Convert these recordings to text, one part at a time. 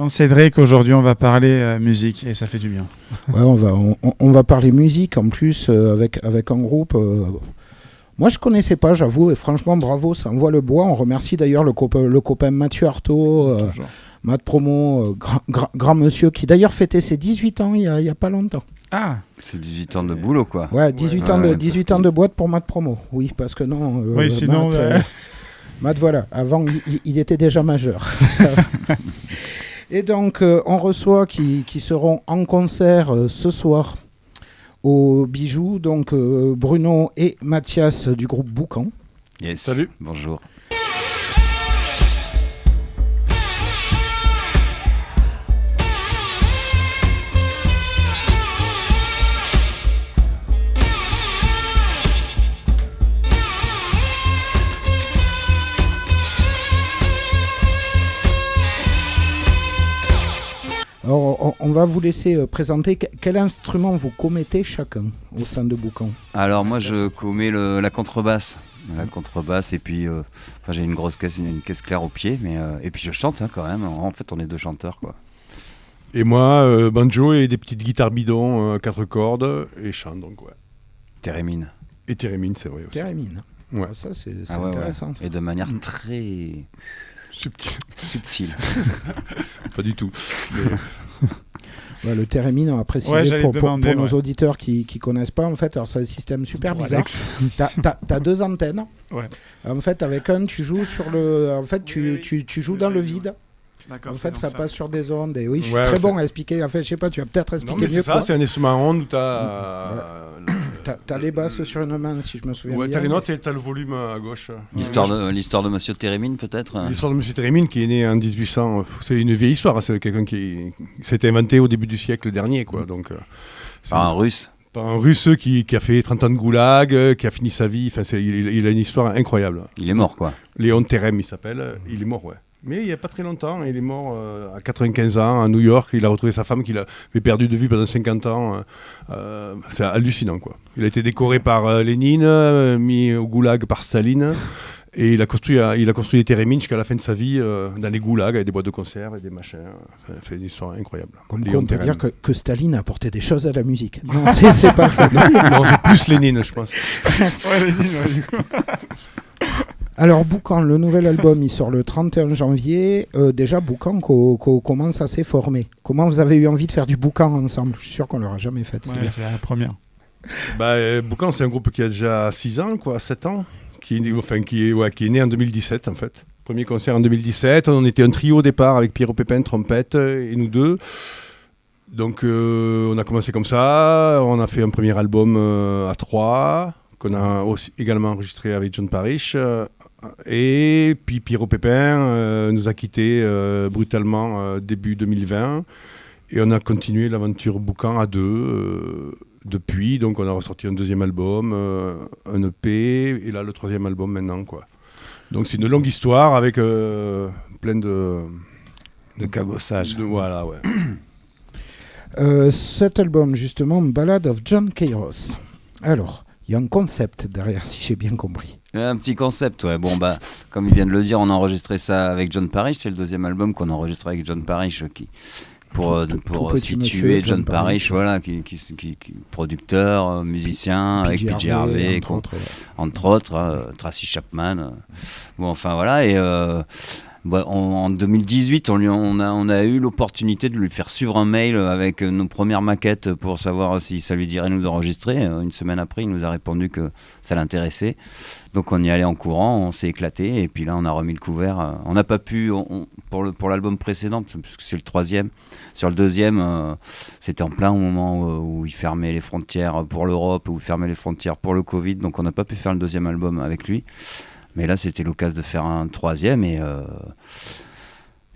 Bon, Cédric, aujourd'hui on va parler musique et ça fait du bien. Ouais, on va parler musique en plus avec un groupe. Moi je connaissais pas, j'avoue, et franchement bravo, ça envoie le bois. On remercie d'ailleurs le copain Mathieu Artaud, Matt Promo, grand monsieur qui d'ailleurs fêtait ses 18 ans il y a pas longtemps. Ah, c'est 18 ans de boulot quoi. Ouais, 18 ans de boîte pour Matt Promo. Oui, parce que non. Oui, sinon. Matt, voilà, avant il était déjà majeur. Et donc, on reçoit qui seront en concert ce soir au Bijou, donc Bruno et Mathias du groupe Boucan. Yes. Salut. Bonjour. Alors, on va vous laisser présenter quel instrument vous commettez chacun au sein de Boucan. Alors moi je commets la contrebasse. La contrebasse et puis j'ai une grosse caisse, une caisse claire au pied, mais et puis je chante quand même. En fait on est deux chanteurs quoi. Et moi, banjo et des petites guitares bidons, 4 cordes, et chante donc ouais. Térémine. Et Térémine, c'est vrai aussi. Térémine. Ouais. Ah, ça c'est intéressant. Ouais. Ça. Et de manière très subtile. Pas du tout. Ouais, le Térémine, on va préciser pour nos auditeurs qui connaissent pas, en fait, alors c'est un système super bizarre. T'as 2 antennes. Ouais. En fait, avec un, tu joues sur le. En fait, tu joues dans le vide. D'accord, en fait, ça passe sur des ondes. Et oui, je suis très bon à expliquer. En fait, je sais pas, tu vas peut-être expliquer mieux. C'est ça, c'est un instrument à ondes où t'as les basses sur une main, si je me souviens bien. Ouais, t'as les notes et t'as le volume à gauche. L'histoire de Monsieur Térémine, peut-être. L'histoire de Monsieur Térémine, qui est né en 1800. C'est une vieille histoire. C'est quelqu'un qui s'est inventé au début du siècle dernier, quoi. Donc, par un Russe. Par un Russe qui a fait 30 ans de goulag, qui a fini sa vie. Enfin, il a une histoire incroyable. Il est mort, quoi. Léon Térem, il s'appelle. Il est mort, ouais. Mais il n'y a pas très longtemps, il est mort à 95 ans à New York. Il a retrouvé sa femme qu'il avait perdue de vue pendant 50 ans. C'est hallucinant, quoi. Il a été décoré par Lénine, mis au goulag par Staline. Et il a construit des Térémines jusqu'à la fin de sa vie dans les goulags, avec des boîtes de conserve et des machins. C'est une histoire incroyable. Comme on peut dire que Staline a apporté des choses à la musique. Non, c'est pas ça. Non, c'est plus Lénine, je pense. Ouais, Lénine, ouais, du coup. Alors Boucan, le nouvel album, il sort le 31 janvier. Déjà, Boucan, comment ça s'est formé? Comment vous avez eu envie de faire du Boucan ensemble? Je suis sûr qu'on ne l'aura jamais fait. Ouais, c'est la première. Boucan, c'est un groupe qui a déjà 6 ans, 7 ans, qui est né en 2017, en fait. Premier concert en 2017. On était un trio au départ avec Pierrot Pépin, trompette, et nous deux. Donc, on a commencé comme ça. On a fait un premier album à 3, qu'on a aussi également enregistré avec John Parrish. Et puis Pierrot Pépin nous a quittés brutalement début 2020 et on a continué l'aventure Boucan à 2 depuis. Donc on a ressorti un deuxième album, un EP et là le 3e album maintenant, quoi. Donc c'est une longue histoire avec plein de cabossage. Voilà, ouais. Cet album justement, Ballad of John Kairos. Alors, il y a un concept derrière, si j'ai bien compris. Un petit concept, ouais. Bon, comme il vient de le dire, on a enregistré ça avec John Parrish. C'est le 2e album qu'on a enregistré avec John Parrish, pour situer John Parrish, voilà, qui producteur, musicien, avec PJ Harvey, entre autres, Tracy Chapman. Bon, enfin voilà. Et en 2018, on a eu l'opportunité de lui faire suivre un mail avec nos premières maquettes pour savoir si ça lui dirait nous enregistrer. Une semaine après, il nous a répondu que ça l'intéressait. Donc on y allait en courant, on s'est éclaté et puis là on a remis le couvert. On n'a pas pu, pour l'album précédent, parce que c'est le 3e. Sur le 2e, c'était en plein moment où il fermait les frontières pour l'Europe, où il fermait les frontières pour le Covid. Donc on n'a pas pu faire le 2e album avec lui. Mais là, c'était l'occasion de faire un 3e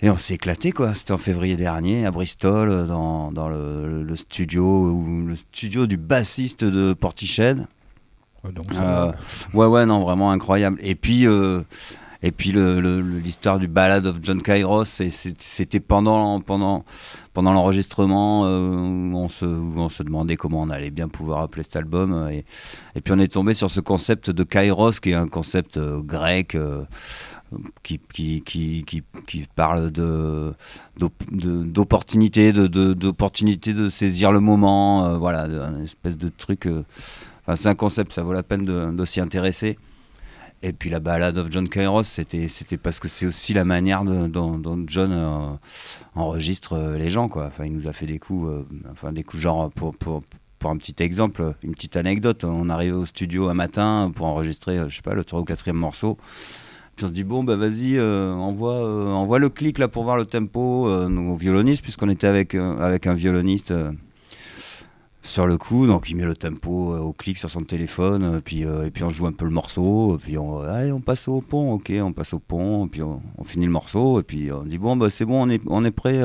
et on s'est éclaté, quoi. C'était en février dernier à Bristol, dans le studio du bassiste de Portiched. Donc non, vraiment incroyable. Et puis Et puis l'histoire du Ballad of John Kairos, c'était pendant l'enregistrement où on se demandait comment on allait bien pouvoir appeler cet album. Et puis on est tombé sur ce concept de Kairos, qui est un concept grec qui parle d'opportunité, d'opportunité de saisir le moment, voilà, une espèce de truc. Enfin, c'est un concept, ça vaut la peine de s'y intéresser. Et puis la Ballad of John Kairos, c'était parce que c'est aussi la manière dont John enregistre les gens, quoi. Enfin, il nous a fait des coups genre pour un petit exemple, une petite anecdote. On arrive au studio un matin pour enregistrer, je sais pas, le 3e ou 4e morceau. Puis on se dit bon bah vas-y, envoie le clic là pour voir le tempo au violoniste, puisqu'on était avec un violoniste. Sur le coup, donc il met le tempo au clic sur son téléphone, puis on joue un peu le morceau, puis on passe au pont, ok, on passe au pont, puis on finit le morceau, et puis on dit bon bah c'est bon, on est prêt.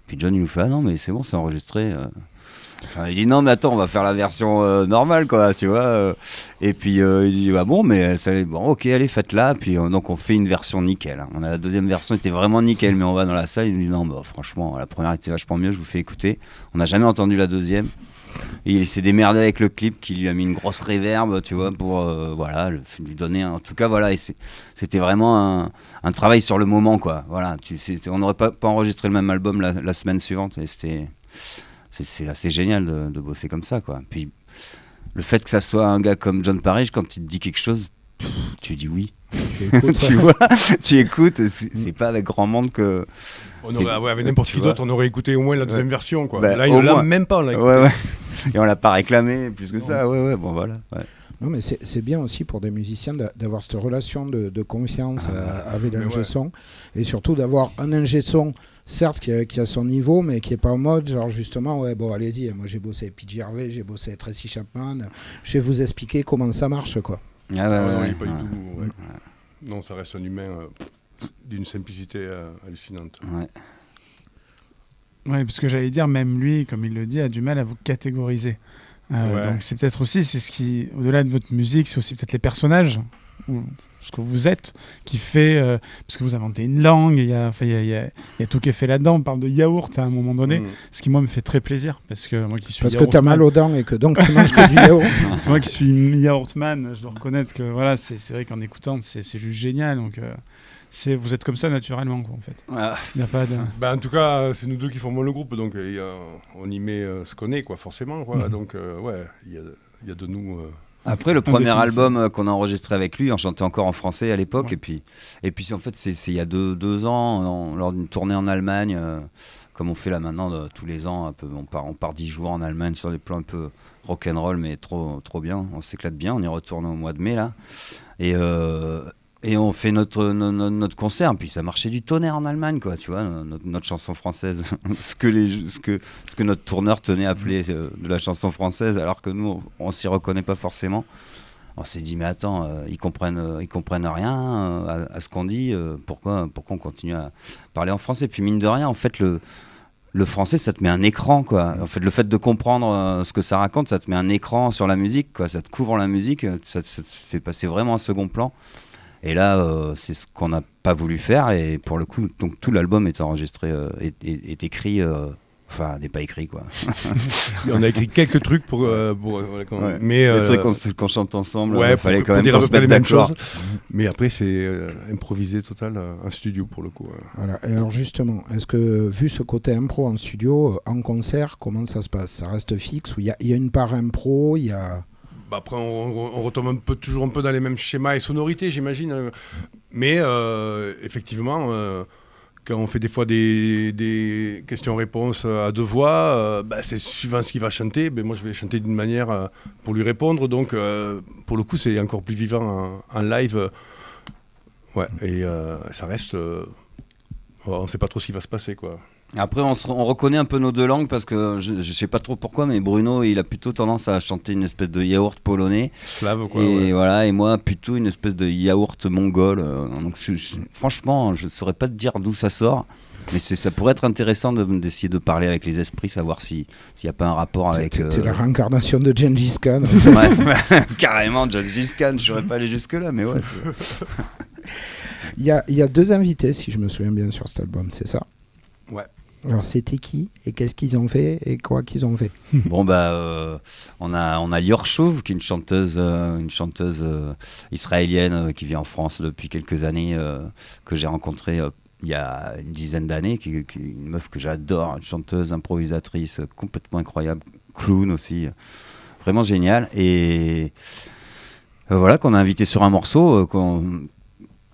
Puis John il nous fait ah non mais c'est bon, c'est enregistré. Enfin, il dit non mais attends, on va faire la version normale quoi, tu vois. Et puis il dit bah bon mais bon ok allez faites-la, puis donc on fait une version nickel. Hein. On a la deuxième version était vraiment nickel, mais on va dans la salle, il nous dit non bah franchement la première était vachement mieux, je vous fais écouter. On n'a jamais entendu la deuxième. Et il s'est démerdé avec le clip qui lui a mis une grosse réverb, tu vois, pour voilà, lui donner en tout cas voilà, et c'était vraiment un travail sur le moment quoi. Voilà, on n'aurait pas enregistré le même album la semaine suivante, et c'est assez génial de bosser comme ça quoi. Puis le fait que ça soit un gars comme John Parrish, quand il te dit quelque chose, tu dis oui. Tu écoutes, tu vois, tu écoutes. C'est pas avec grand monde que. Avec n'importe qui d'autre, on aurait écouté au moins la deuxième version quoi. Là, il ne l'a même pas. Ouais. Et on l'a pas réclamé plus que ça. Ouais. Bon voilà. Ouais. Non mais c'est bien aussi pour des musiciens d'avoir cette relation de confiance avec l'ingé son, et surtout d'avoir un ingé son certes qui a son niveau, mais qui est pas en mode genre justement ouais bon allez-y, moi j'ai bossé avec PJ Harvey, j'ai bossé avec Tracy Chapman, je vais vous expliquer comment ça marche quoi. Non, il est pas du tout. Ouais. Non, ça reste un humain d'une simplicité hallucinante. Ouais, parce que j'allais dire, même lui, comme il le dit, a du mal à vous catégoriser. Donc c'est peut-être aussi, c'est ce qui, au-delà de votre musique, c'est aussi peut-être les personnages, ou ce que vous êtes, qui fait, parce que vous inventez une langue, il y a tout qui est fait là-dedans, on parle de yaourt à un moment donné, ce qui moi me fait très plaisir, parce que moi qui suis parce que tu as mal aux dents et que donc tu manges que du yaourt. C'est moi qui suis yaourtman, je dois reconnaître que voilà, c'est vrai qu'en écoutant, c'est juste génial, donc... vous êtes comme ça naturellement quoi en fait. Il y a pas de... en tout cas c'est nous deux qui formons le groupe, donc on y met ce qu'on est quoi forcément quoi. Donc il y a de nous. Après le premier album qu'on a enregistré avec lui, on chantait encore en français à l'époque, et puis en fait c'est il y a deux ans lors d'une tournée en Allemagne, comme on fait là maintenant tous les ans un peu, on part 10 jours en Allemagne sur des plans un peu rock'n'roll mais trop bien, on s'éclate bien, on y retourne au mois de mai là, et on fait notre concert, puis ça marchait du tonnerre en Allemagne, quoi, tu vois, notre chanson française, ce que notre tourneur tenait à appeler de la chanson française, alors que nous, on s'y reconnaît pas forcément. On s'est dit, mais attends, ils comprennent rien à ce qu'on dit, pourquoi on continue à parler en français? Puis mine de rien, en fait, le français, ça te met un écran, quoi. En fait, le fait de comprendre ce que ça raconte, ça te met un écran sur la musique, quoi. Ça te couvre la musique, ça te fait passer vraiment un second plan. Et là, c'est ce qu'on n'a pas voulu faire, et pour le coup, donc tout l'album est enregistré, est écrit, enfin, n'est pas écrit quoi. On a écrit quelques trucs pour mais des trucs qu'on chante ensemble. Ouais, fallait quand même dire qu'on se mette les mêmes d'accord. choses. Mais après, c'est improvisé total, un studio pour le coup. Voilà. Et alors justement, est-ce que vu ce côté impro en studio, en concert, comment ça se passe? Ça reste fixe ou il y a une part impro, il y a... Après, on retombe toujours un peu dans les mêmes schémas et sonorités, j'imagine. Mais effectivement, quand on fait des fois des questions-réponses à deux voix, c'est suivant ce qu'il va chanter. Moi, je vais chanter d'une manière pour lui répondre. Donc, pour le coup, c'est encore plus vivant en live. Et ça reste... on ne sait pas trop ce qui va se passer, quoi. Après, on reconnaît un peu nos deux langues, parce que je sais pas trop pourquoi, mais Bruno, il a plutôt tendance à chanter une espèce de yaourt polonais. Slave, quoi. Et voilà, et moi, plutôt une espèce de yaourt mongol. Donc, franchement, je saurais pas te dire d'où ça sort, mais ça pourrait être intéressant d'essayer de parler avec les esprits, savoir s'il n'y a pas un rapport avec... C'est la réincarnation de Gengis Khan. Ouais, carrément, Gengis Khan, je saurais pas aller jusque-là, mais ouais. Il y a 2 invités, si je me souviens bien, sur cet album, c'est ça? Ouais. Alors c'était qui et qu'est-ce qu'ils ont fait et quoi qu'ils ont fait? Bon on a Lior Chauve qui est une chanteuse israélienne qui vit en France depuis quelques années, que j'ai rencontrée il y a une dizaine d'années, qui est une meuf que j'adore, une chanteuse improvisatrice complètement incroyable, clown aussi, vraiment génial, et voilà, qu'on a invité sur un morceau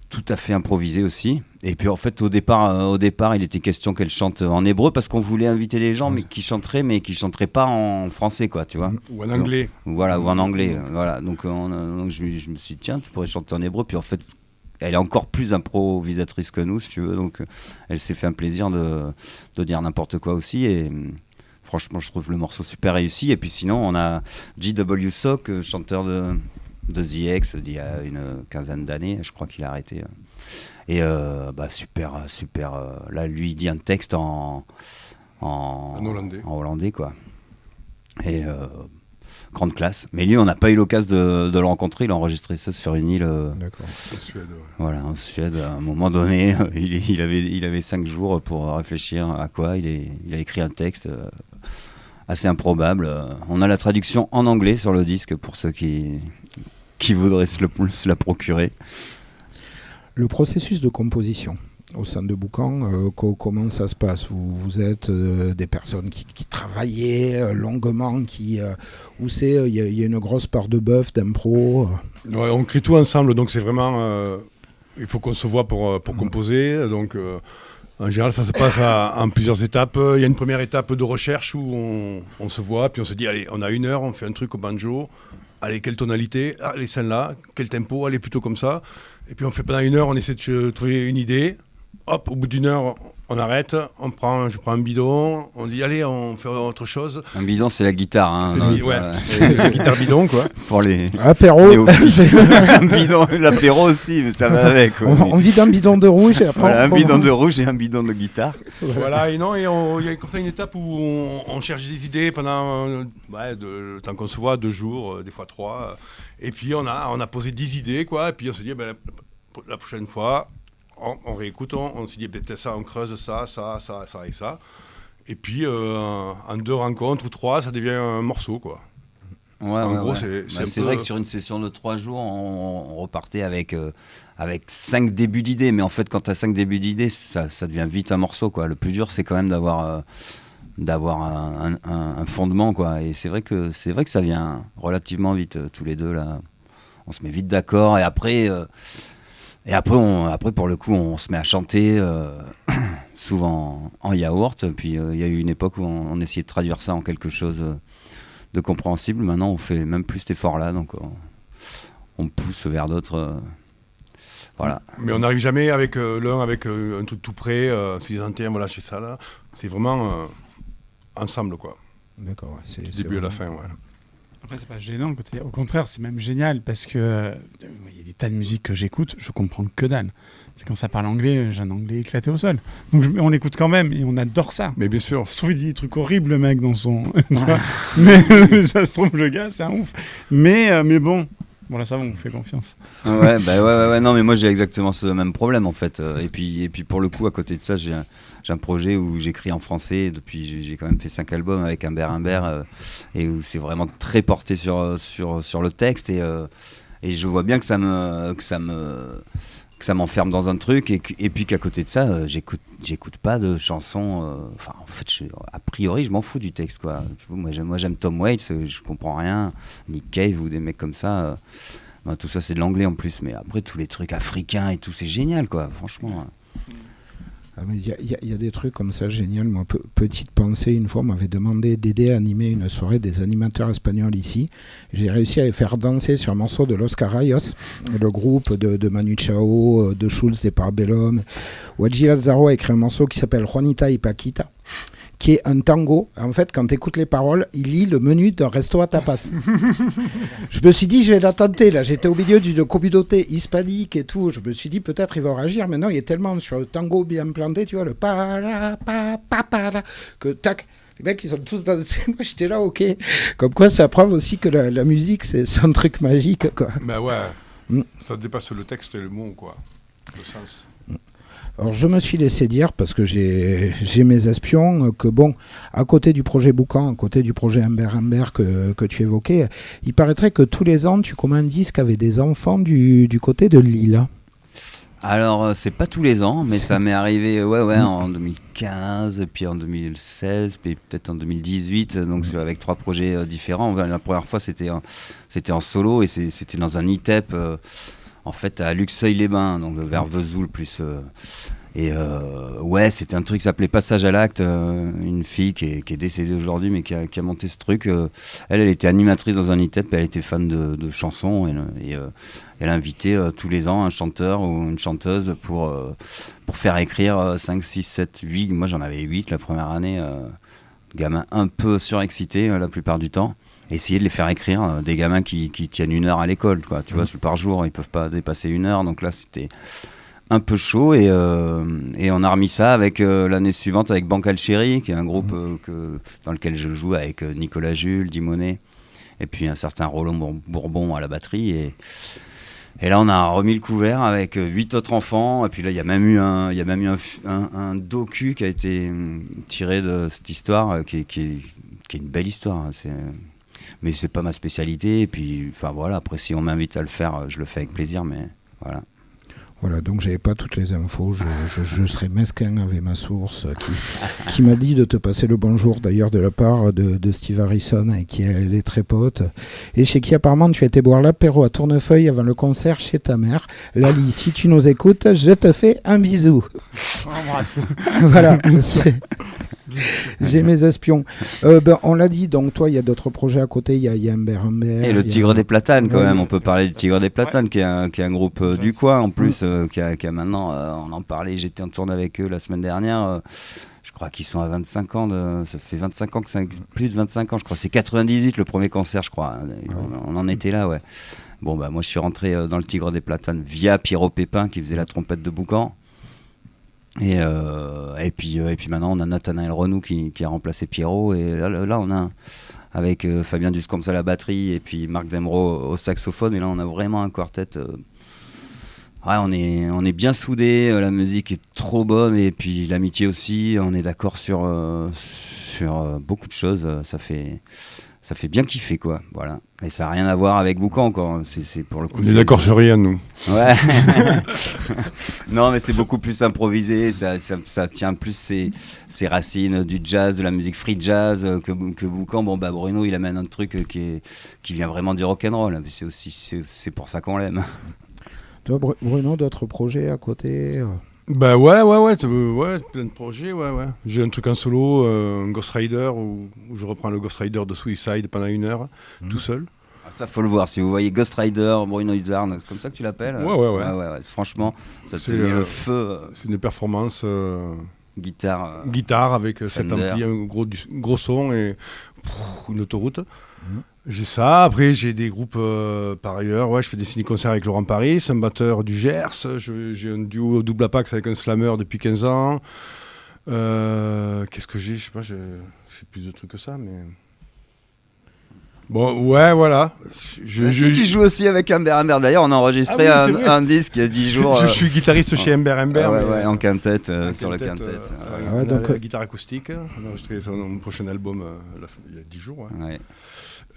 tout à fait improvisé aussi. Et puis en fait au départ il était question qu'elle chante en hébreu parce qu'on voulait inviter les gens mais qui chanteraient pas en français, quoi, tu vois, ou en anglais. Voilà, ou en anglais, voilà. Donc je me suis dit tiens, tu pourrais chanter en hébreu. Puis en fait elle est encore plus improvisatrice que nous, si tu veux, donc elle s'est fait un plaisir de dire n'importe quoi aussi, et franchement je trouve le morceau super réussi. Et puis sinon on a J.W. Sock, chanteur de The X d'il y a une quinzaine d'années, je crois qu'il a arrêté. Et super. Là, lui, il dit un texte en hollandais, quoi. Et grande classe. Mais lui, on n'a pas eu l'occasion de le rencontrer. Il a enregistré ça sur une île. D'accord. En Suède. Ouais. Voilà, en Suède. À un moment donné, il avait 5 jours pour réfléchir à quoi. Il a écrit un texte assez improbable. On a la traduction en anglais sur le disque pour ceux qui voudraient se la procurer. Le processus de composition au sein de Boucan, comment ça se passe? Vous êtes des personnes qui travaillaient longuement, où il y a une grosse part de bœuf, d'impro? Ouais, on crée tout ensemble, donc c'est vraiment... il faut qu'on se voit pour composer, donc... En général, ça se passe en plusieurs étapes. Il y a une première étape de recherche où on se voit, puis on se dit, allez, on a 1 heure, on fait un truc au banjo. Allez, quelle tonalité? Les scènes là, quel tempo? Allez, plutôt comme ça. Et puis on fait pendant 1 heure, on essaie de trouver une idée. Hop, au bout d'1 heure, on arrête, je prends un bidon, on dit allez, on fait autre chose. Un bidon, c'est la guitare, hein. C'est la guitare bidon, quoi. Pour les apéro. Un bidon, l'apéro aussi, mais ça va avec. On vide un bidon de rouge et après voilà, un bidon de rouge et un bidon de guitare. Voilà, et non, et il y a comme ça une étape où on cherche des idées pendant le temps qu'on se voit, 2 jours, des fois 3. Et puis on a posé 10 idées, quoi. Et puis on se dit la prochaine fois. On réécoute, on se dit peut-être ça, on creuse ça et ça. Et puis en 2 rencontres ou 3, ça devient un morceau, quoi. En gros, c'est vrai que sur une session de 3 jours, on repartait avec 5 débuts d'idées. Mais en fait, quand tu as 5 débuts d'idées, ça devient vite un morceau, quoi. Le plus dur, c'est quand même d'avoir un fondement, quoi. Et c'est vrai que ça vient relativement vite, tous les deux, là. On se met vite d'accord, et après, pour le coup, on se met à chanter, souvent en yaourt. Puis il y a eu une époque où on essayait de traduire ça en quelque chose de compréhensible. Maintenant, on fait même plus cet effort-là, donc on pousse vers d'autres. Voilà. Mais on n'arrive jamais avec un truc tout prêt. Si les antennes, voilà, chez ça là, c'est vraiment ensemble, quoi. D'accord. Ouais, c'est du début à la fin, ouais. Après, c'est pas gênant, au contraire, c'est même génial parce que il y a des tas de musiques que j'écoute, je comprends que dalle. C'est quand ça parle anglais, j'ai un anglais éclaté au sol. Donc on l'écoute quand même et on adore ça. Mais bien sûr. Ça se trouve, il dit des trucs horribles, le mec, dans son. mais ça se trouve, le gars, c'est un ouf. Mais bon. Bon, là, ça va, on fait confiance. Ouais, non, mais moi, j'ai exactement ce même problème, en fait. Et puis pour le coup, à côté de ça, j'ai un projet où j'écris en français. Depuis, j'ai quand même fait 5 albums avec Humbert, et où c'est vraiment très porté sur le texte. Et je vois bien que ça m'enferme dans un truc, et puis qu'à côté de ça, j'écoute pas de chansons. En fait, a priori, je m'en fous du texte, quoi. Moi, j'aime Tom Waits, je comprends rien. Nick Cave ou des mecs comme ça. Tout ça, c'est de l'anglais en plus. Mais après, tous les trucs africains et tout, c'est génial, quoi. Franchement. Il y a des trucs comme ça génial. Moi, petite pensée, une fois, on m'avait demandé d'aider à animer une soirée des animateurs espagnols ici. J'ai réussi à les faire danser sur un morceau de Los Carayos, le groupe de Manu Chao, de Schulz, des Parabellum. Wadji Lazaro a écrit un morceau qui s'appelle Juanita y Paquita, qui est un tango. En fait, quand tu écoutes les paroles, il lit le menu d'un resto à tapas. Je me suis dit, je vais la tenter. Là, j'étais au milieu d'une communauté hispanique et tout. Je me suis dit, peut-être il va réagir. Mais non, il est tellement sur le tango bien planté, tu vois, le pa-la, que tac. Les mecs, ils sont tous dansés. Moi, j'étais là, ok. Comme quoi, ça preuve aussi que la musique, c'est un truc magique, quoi. Ben ouais. Ça dépasse le texte et le mot, quoi. le sens. Alors je me suis laissé dire, parce que j'ai mes espions, que bon, à côté du projet Boucan, à côté du projet Humbert que tu évoquais, il paraîtrait que tous les ans tu commets un disque avec des enfants du côté de Lille. Alors, c'est pas tous les ans, mais ça m'est arrivé en 2015, puis en 2016, puis peut-être en 2018, donc avec 3 projets différents. La première fois, c'était en solo et c'était dans un ITEP, en fait, à Luxeuil-les-Bains, donc vers Vesoul plus... c'était un truc qui s'appelait Passage à l'acte, une fille qui est décédée aujourd'hui, mais qui a monté ce truc. Elle était animatrice dans un ITEP, elle était fan de chansons, et elle invitait tous les ans un chanteur ou une chanteuse pour faire écrire 5, 6, 7, 8. Moi j'en avais 8 la première année, gamins un peu surexcités la plupart du temps. Essayer de les faire écrire, des gamins qui tiennent 1 heure à l'école, quoi, tu vois, par jour, ils peuvent pas dépasser 1 heure, donc là c'était un peu chaud, et on a remis ça avec l'année suivante avec Bancal Chéri, qui est un groupe dans lequel je joue avec Nicolas Jules, Dimonet, et puis un certain Roland Bourbon à la batterie, et là on a remis le couvert avec 8 autres enfants, et puis là il y a même eu un docu qui a été tiré de cette histoire, qui est une belle histoire, hein, mais c'est pas ma spécialité, et puis enfin voilà, après si on m'invite à le faire, je le fais avec plaisir, mais voilà. Voilà, donc j'avais pas toutes les infos, je serais mesquin avec ma source qui m'a dit de te passer le bonjour, d'ailleurs de la part de Steve Harrison, avec qui elle est très pote, et chez qui apparemment tu as été boire l'apéro à Tournefeuille avant le concert chez ta mère. Lali, si tu nous écoutes, je te fais un bisou. Voilà, j'ai mes espions. On l'a dit, donc toi il y a d'autres projets à côté, il y a Humbert. Et le Tigre des Platanes quand même, on peut parler du Tigre des Platanes qui est un groupe du coin en plus, qui a maintenant, on en parlait, j'étais en tournée avec eux la semaine dernière, je crois qu'ils sont à 25 ans, ça fait 25 ans plus de 25 ans je crois, c'est 98 le premier concert je crois, on en était là, ouais. Bon bah moi je suis rentré dans le Tigre des Platanes via Pierrot Pépin qui faisait la trompette de Boucan. Et puis maintenant on a Nathanaël Renou qui a remplacé Pierrot, et là on a avec Fabien Duscombs à la batterie et puis Marc Demro au saxophone, et là on a vraiment un quartet. On est bien soudés, la musique est trop bonne, et puis l'amitié aussi, on est d'accord sur beaucoup de choses, ça fait bien kiffer quoi, voilà. Et ça n'a rien à voir avec Boucan quoi, c'est pour le coup. On est d'accord sur rien nous. Ouais. Non mais c'est beaucoup plus improvisé, ça tient plus ses racines du jazz, de la musique free jazz que Boucan. Bon bah Bruno il amène un truc qui vient vraiment du rock'n'roll, mais c'est pour ça qu'on l'aime. Toi Bruno, d'autres projets à côté Bah ouais, plein de projets, ouais. J'ai un truc en solo, un Ghost Rider, où je reprends le Ghost Rider de Suicide pendant 1 heure, tout seul. Ah, ça faut le voir, si vous voyez Ghost Rider, Bruno Izzard, c'est comme ça que tu l'appelles. Ouais. Franchement, ça te met le feu. C'est une performance guitare avec cet ampli, un gros son et une autoroute. J'ai ça, après j'ai des groupes par ailleurs, je fais des ciné-concerts avec Laurent Paris, un batteur du Gers, j'ai un duo double apax avec un slammer depuis 15 ans. Qu'est-ce que j'ai ? Je sais pas, j'ai plus de trucs que ça, mais... Bon, ouais, voilà. Tu joues aussi avec Humbert. D'ailleurs, on a enregistré un disque il y a 10 jours. Je suis guitariste chez Humbert. En quintette, sur le quintette. Donc, la guitare acoustique. On a enregistré son prochain album il y a 10 jours.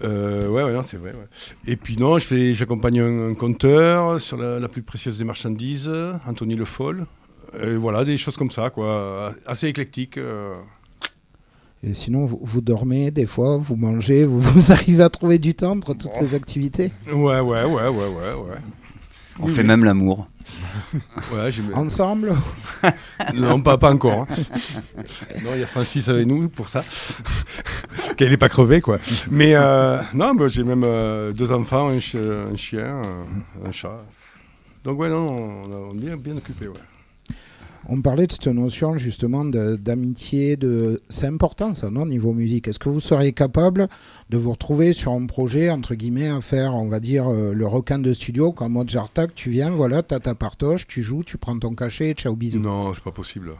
Ouais, non, c'est vrai. Ouais. Et puis non, j'accompagne un conteur sur la plus précieuse des marchandises, Anthony Le Foll. Et voilà, des choses comme ça, quoi. Assez éclectiques. Et sinon, vous dormez des fois, vous mangez, vous arrivez à trouver du temps entre toutes ces activités ? Ouais. On fait même l'amour. Ensemble ? Non, pas encore. Hein. Non, il y a Francis avec nous pour ça. Qu'elle n'est pas crevée, quoi. Mais non, j'ai même 2 enfants, un chien, un chat. Donc ouais, non, on est bien occupés, ouais. On parlait de cette notion justement d'amitié, c'est important ça, non, niveau musique. Est-ce que vous seriez capable de vous retrouver sur un projet, entre guillemets, à faire, on va dire, le requin de studio, comme Mozart, tu viens, voilà, t'as ta partoche, tu joues, tu prends ton cachet, ciao, bisous. Non, c'est pas possible.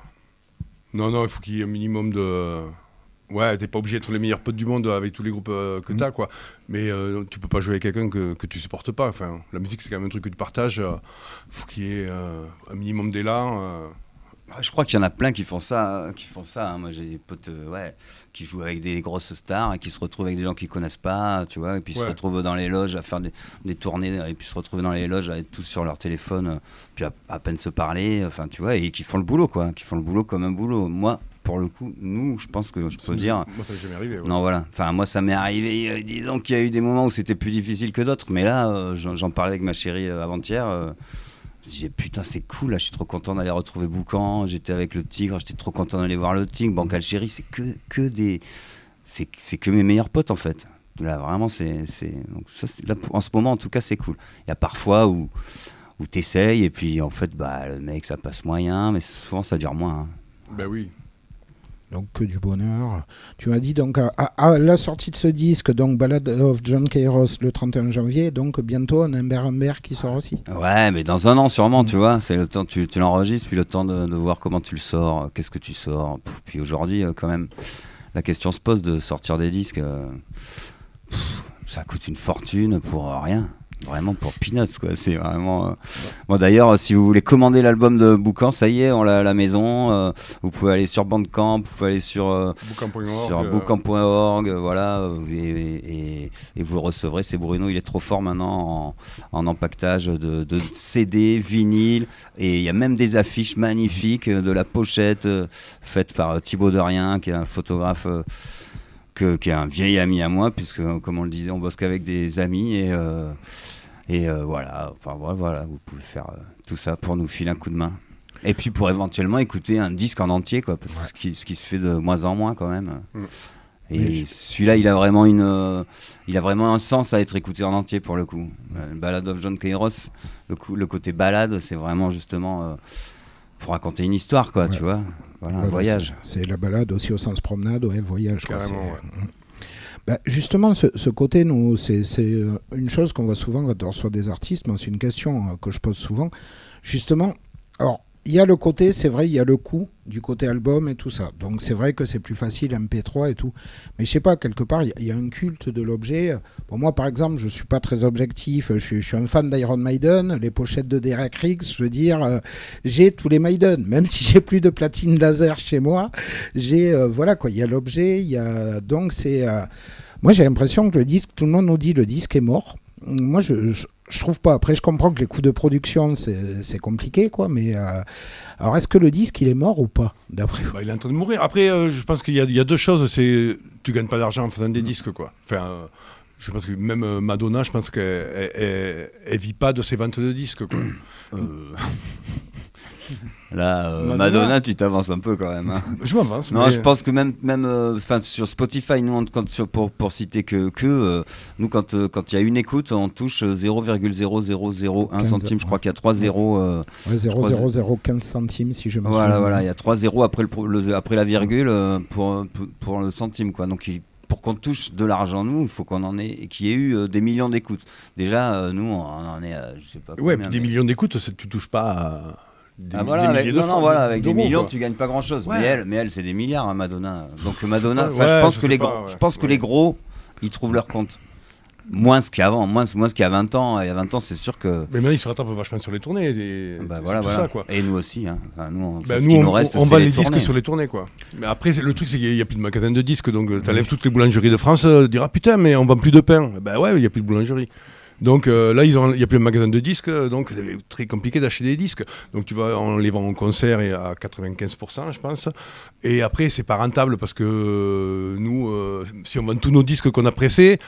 Non, il faut qu'il y ait un minimum Ouais, t'es pas obligé d'être les meilleurs potes du monde avec tous les groupes que t'as, quoi. Mais tu peux pas jouer avec quelqu'un que tu supportes pas. Enfin, la musique, c'est quand même un truc que tu partages. Faut qu'il y ait un minimum d'élan. Je crois qu'il y en a plein qui font ça. Hein. Moi, j'ai des potes qui jouent avec des grosses stars et qui se retrouvent avec des gens qu'ils connaissent pas, tu vois, et puis se retrouvent dans les loges à faire des tournées, et puis se retrouver dans les loges à être tous sur leur téléphone, puis à peine se parler, enfin, tu vois, et qui font le boulot, quoi, qui font le boulot comme un boulot. Moi, pour le coup, je pense que je peux dire. Moi, ça m'est jamais arrivé. Ouais. Non, voilà. Enfin, moi, ça m'est arrivé. Disons qu'il y a eu des moments où c'était plus difficile que d'autres, mais là, j'en parlais avec ma chérie avant-hier. Je disais putain, c'est cool, là, je suis trop content d'aller retrouver Boucan. J'étais avec le Tigre, j'étais trop content d'aller voir le Tigre. Banque Algérie, c'est que mes meilleurs potes en fait. Là, vraiment, donc ça, là, en ce moment, en tout cas, c'est cool. Il y a parfois où t'essayes et puis en fait, le mec, ça passe moyen, mais souvent, ça dure moins. Hein. Ben oui. Donc que du bonheur. Tu m'as dit donc à la sortie de ce disque, donc Ballad of John Kairos le 31 janvier, donc bientôt un Humber qui sort aussi. Ouais, mais dans un an sûrement, tu vois. C'est le temps, tu l'enregistres, puis le temps de voir comment tu le sors, qu'est-ce que tu sors. Puis aujourd'hui, quand même, la question se pose de sortir des disques. Ça coûte une fortune pour rien. Vraiment pour peanuts, quoi. C'est vraiment. Bon, d'ailleurs, si vous voulez commander l'album de Boucan, ça y est, on l'a à la maison. Vous pouvez aller sur Bandcamp, vous pouvez aller sur Boucan.org, voilà, et vous le recevrez. C'est Bruno, il est trop fort maintenant en empaquetage de CD, vinyle, et il y a même des affiches magnifiques de la pochette faite par Thibaut Derrien, qui est un photographe. Qui est un vieil ami à moi, puisque comme on le disait, on bosse qu'avec des amis et voilà. Enfin voilà, vous pouvez faire tout ça pour nous filer un coup de main. Et puis pour éventuellement écouter un disque en entier, quoi, parce que ce qui se fait de moins en moins quand même. Et celui-là, il a vraiment un sens à être écouté en entier pour le coup. Ballad of John Kairos, le côté balade, c'est vraiment justement pour raconter une histoire, quoi, tu vois. Voilà, un voyage. C'est la balade aussi au sens promenade, voyage. Carrément, justement, ce côté, nous, c'est une chose qu'on voit souvent quand on reçoit des artistes. Moi, c'est une question que je pose souvent. Justement, alors, il y a le côté, c'est vrai, il y a le coût du côté album et tout ça. Donc c'est vrai que c'est plus facile MP3 et tout. Mais je sais pas, quelque part, il y a un culte de l'objet. Bon, moi, par exemple, je suis pas très objectif. Je suis un fan d'Iron Maiden. Les pochettes de Derek Riggs, je veux dire, j'ai tous les Maiden. Même si j'ai plus de platine laser chez moi, j'ai, voilà quoi, il y a l'objet, il y a... Donc c'est... Moi, j'ai l'impression que le disque, tout le monde nous dit le disque est mort. Moi, je trouve pas. Après, je comprends que les coûts de production, c'est compliqué, quoi. Mais alors, est-ce que le disque, il est mort ou pas, d'après vous ? Il est en train de mourir. Après, je pense qu'il y a deux choses. C'est tu gagnes pas d'argent en faisant des disques, quoi. Enfin, je pense que même Madonna, je pense qu'elle vit pas de ses ventes de disques, quoi. Là, Madonna, tu t'avances un peu quand même. Hein. Je m'avance. Non, je pense que même sur Spotify, nous, pour citer que nous, quand il y a une écoute, on touche 0,0001 centime. Je crois qu'il y a 3 zéros. 0,0015 centimes, si je me souviens. Voilà, il y a 3 zéros après la virgule pour le centime, quoi. Donc, pour qu'on touche de l'argent, nous, il faut qu'il y ait eu des millions d'écoutes. Déjà, nous, on en est à, je sais pas combien. Ouais, des millions d'écoutes, tu touches pas à... avec des millions, quoi. Tu gagnes pas grand chose. Ouais. Mais elle, c'est des milliards, hein, Madonna. Donc Madonna, je pense que les gros, ils trouvent leur compte. Moins ce qu'il y a avant, moins ce qu'il y a 20 ans. Et à 20 ans, c'est sûr que. Mais maintenant, ils se rattrapent vachement sur les tournées. Voilà. Ça, quoi. Et nous aussi. Hein. Enfin, nous, on vend les disques sur les tournées, quoi. Mais après, le truc, c'est qu'il n'y a plus de magasins de disques. Donc, t'enlèves toutes les boulangeries de France, dira putain, mais on vend plus de pain. Ouais, il n'y a plus de boulangerie. Donc là, il n'y a plus de magasin de disques, donc c'est très compliqué d'acheter des disques. Donc on les vend en concert et à 95%, je pense. Et après, c'est pas rentable parce que nous, si on vend tous nos disques qu'on a pressés,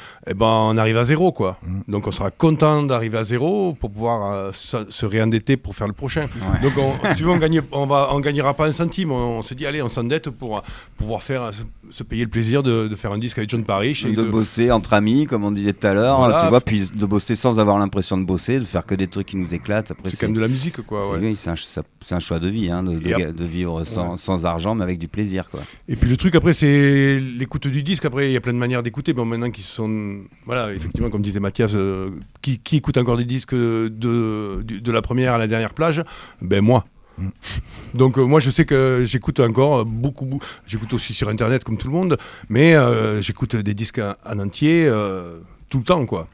on arrive à zéro, quoi. Donc on sera content d'arriver à zéro pour pouvoir se réendetter pour faire le prochain. Ouais. Donc si tu veux, on gagnera pas un centime. On se dit, allez, on s'endette pour pouvoir se payer le plaisir de faire un disque avec John Parrish. De bosser entre amis, comme on disait tout à l'heure, voilà, tu vois, puis de bosser sans avoir l'impression de bosser, de faire que des trucs qui nous éclatent. Après, c'est quand même de la musique, quoi. Oui, c'est un choix de vie, hein, de vivre sans argent, mais avec du plaisir, quoi. Et puis le truc, après, c'est l'écoute du disque. Après, il y a plein de manières d'écouter. Bon, maintenant, qui sont... Voilà, effectivement, comme disait Mathias, qui écoute encore des disques de la première à la dernière plage ? Moi. Donc moi je sais que j'écoute encore beaucoup, j'écoute aussi sur internet comme tout le monde, mais j'écoute des disques en entier tout le temps quoi,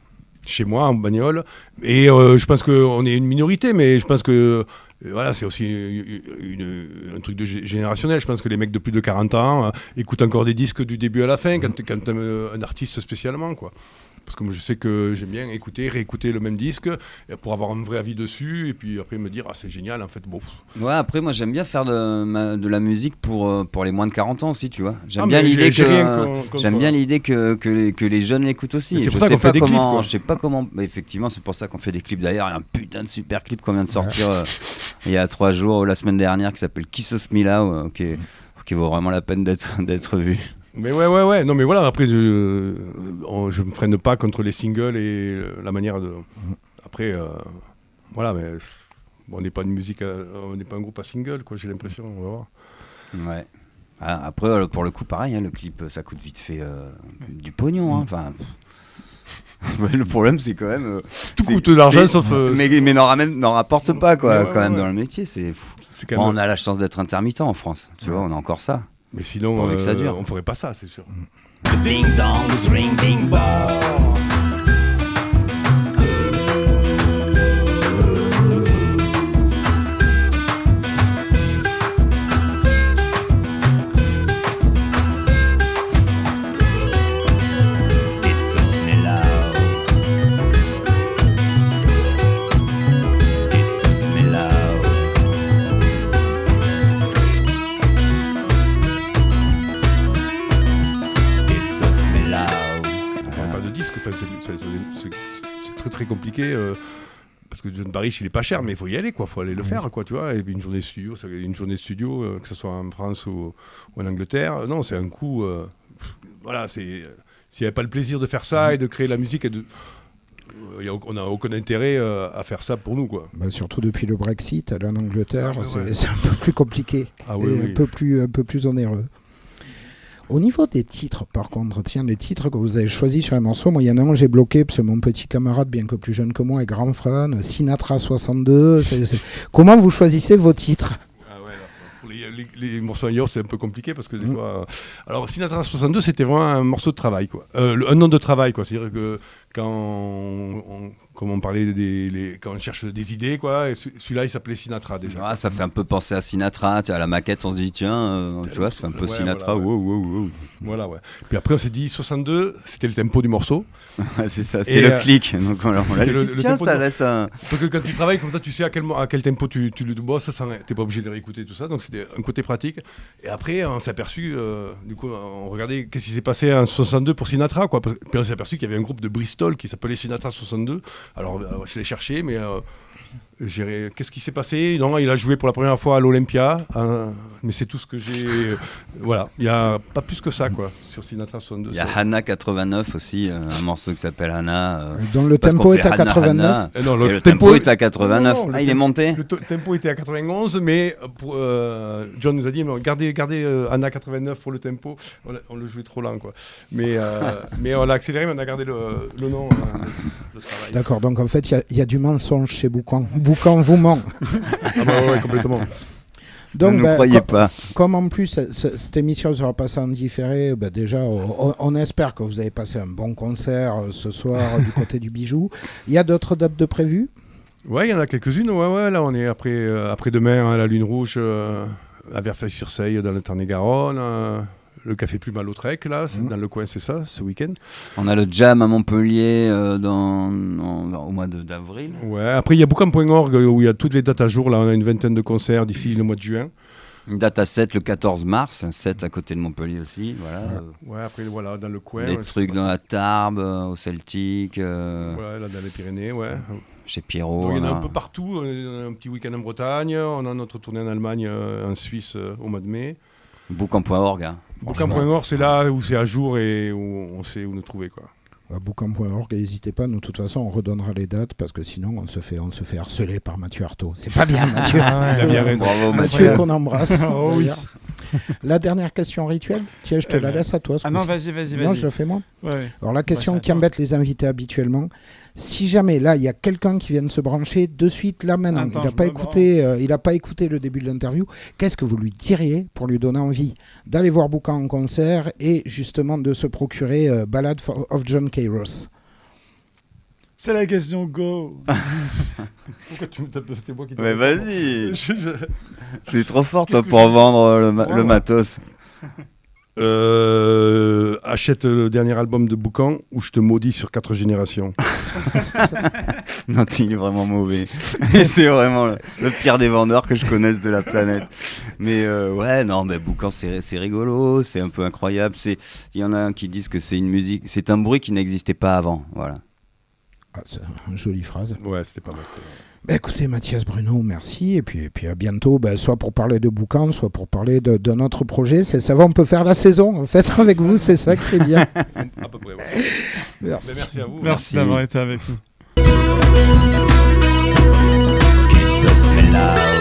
chez moi en bagnole, et je pense qu'on est une minorité, mais je pense que voilà, c'est aussi un truc générationnel. Je pense que les mecs de plus de 40 ans écoutent encore des disques du début à la fin quand t'aimes un artiste spécialement quoi. Parce que moi je sais que j'aime bien réécouter le même disque pour avoir un vrai avis dessus et puis après me dire c'est génial en fait. Bon. Ouais, après moi j'aime bien faire de la musique pour les moins de 40 ans aussi, tu vois. J'aime bien l'idée que les jeunes l'écoutent aussi. C'est pour ça qu'on fait des clips quoi. Je sais pas comment, effectivement c'est pour ça qu'on fait des clips. D'ailleurs il y a un putain de super clip qu'on vient de sortir il y a 3 jours, la semaine dernière, qui s'appelle Kisses Me Now, qui vaut vraiment la peine d'être vu. Mais ouais. Non, mais voilà, après, je me freine pas contre les singles et la manière de. Après, voilà, mais on n'est pas une musique, on n'est pas un groupe à single, quoi, j'ai l'impression, on va voir. Ouais. Après, pour le coup, pareil, le clip, ça coûte vite fait du pognon, hein. Enfin. Le problème, c'est quand même. Tout coûte de l'argent, sauf. Mais n'en rapporte pas, quoi, quand même, dans le métier, c'est fou. On a la chance d'être intermittent en France, tu vois, on a encore ça. Mais sinon, on ferait pas ça, c'est sûr. Ding dongs ring ding bong. C'est très très compliqué parce que John Parrish il est pas cher, mais il faut y aller quoi, faut aller le faire quoi, tu vois. Et puis une journée de studio, que ce soit en France ou en Angleterre, non, c'est un coup. Voilà, s'il n'y avait pas le plaisir de faire ça et de créer la musique, on n'a aucun intérêt à faire ça pour nous quoi. Bah, surtout depuis le Brexit, aller en Angleterre, c'est un peu plus compliqué, un peu plus onéreux. Au niveau des titres, par contre, les titres que vous avez choisis sur les morceaux, moi, il y en a un que j'ai bloqué, parce que mon petit camarade, bien que plus jeune que moi, est grand fan, Sinatra 62. Comment vous choisissez vos titres ? Pour les morceaux ailleurs, c'est un peu compliqué, parce que des fois... Alors, Sinatra 62, c'était vraiment un morceau de travail, quoi. Un nom de travail, quoi. C'est-à-dire que comme on parlait quand on cherche des idées, quoi, et celui-là il s'appelait Sinatra déjà. Ça fait un peu penser à Sinatra, à la maquette on se dit tiens, tu vois, ça fait un peu Sinatra, wow. Voilà, ouais. Puis après on s'est dit 62, c'était le tempo du morceau. C'est ça, c'était le clic. Donc on l'a dit, tiens, ça laisse un... Parce que quand tu travailles comme ça, tu sais à quel tempo tu le bosses, t'es pas obligé de réécouter tout ça, donc c'était un côté pratique. Et après on s'est aperçu, du coup on regardait qu'est-ce qui s'est passé en 62 pour Sinatra, quoi. Puis on s'est aperçu qu'il y avait un groupe de Bristol qui s'appelait Sinatra 62. Alors je l'ai cherché, mais qu'est-ce qui s'est passé ? Non, il a joué pour la première fois à l'Olympia, mais c'est tout ce que j'ai. Voilà, il n'y a pas plus que ça, quoi, sur Sinatra 62. Il y a Hannah 89 aussi, un morceau qui s'appelle Hannah. Dont le tempo est à 89. Non, le tempo est à 89. Il est monté. Le tempo était à 91, mais John nous a dit gardez Hannah 89 pour le tempo. On le jouait trop lent, quoi. Mais on l'a accéléré, mais on a gardé le nom. Le travail. D'accord, donc en fait, il y a du mensonge chez Boucan. Boucan vous ment. Ouais, complètement. Donc, ne croyez pas. Comme en plus cette émission sera passée en différé, déjà on espère que vous avez passé un bon concert ce soir du côté du Bijou. Il y a d'autres dates de prévues ? Ouais, il y en a quelques-unes. Ouais, là on est après-demain à la Lune Rouge à Versailles-sur-Seille dans le Tarn-et-Garonne. Le Café Plume à Lautrec, là, dans le coin, c'est ça, ce week-end. On a le Jam à Montpellier au mois d'avril. Ouais, après il y a boucan.org où il y a toutes les dates à jour. Là, on a une vingtaine de concerts d'ici le mois de juin. Une date à 7 le 14 mars, 7 à côté de Montpellier aussi. Voilà. Ouais, après, voilà, dans le coin. Des trucs dans la Tarbes, au Celtic. Ouais, là, dans les Pyrénées, ouais. Chez Pierrot. Donc, il y en a un peu partout. On a un petit week-end en Bretagne. On a notre tournée en Allemagne, en Suisse, au mois de mai. Boucan.org. Hein. Boucan.org, c'est là où c'est à jour et où on sait où nous trouver, quoi. Boucan.org, n'hésitez pas, nous de toute façon on redonnera les dates parce que sinon on se fait harceler par Mathieu Artaud. C'est pas bien Mathieu. Il a bien raison. Bravo Mathieu qu'on embrasse. Oh, oui. La dernière question rituelle, tiens, je te la laisse à toi. Ah non, vas-y. Non, je le fais moi. Ouais. Alors la question qui embête les invités habituellement, si jamais là il y a quelqu'un qui vient de se brancher de suite là maintenant, il n'a pas écouté le début de l'interview, qu'est-ce que vous lui diriez pour lui donner envie d'aller voir Boucan en concert et justement de se procurer Ballad of John Kairos? C'est la question go. Pourquoi tu me tapes? C'est moi qui te Mais réponds. vas-y. C'est trop fort toi pour vendre le matos. Achète le dernier album de Boucan ou je te maudis sur 4 générations. Non, il est vraiment mauvais. C'est vraiment le pire des vendeurs que je connaisse de la planète. Mais mais Boucan c'est rigolo, c'est un peu incroyable. Il y en a qui disent que c'est une musique, c'est un bruit qui n'existait pas avant. Voilà. Ah, c'est une jolie phrase. Ouais, c'était pas mal. Écoutez, Mathias Bruno, merci. Et puis à bientôt, soit pour parler de Boucan, soit pour parler d'un autre projet. Ça va, on peut faire la saison, en fait, avec vous. C'est ça que c'est bien. À peu près, ouais. Merci. Mais merci à vous. Merci d'avoir été avec nous. Kiss us, hello.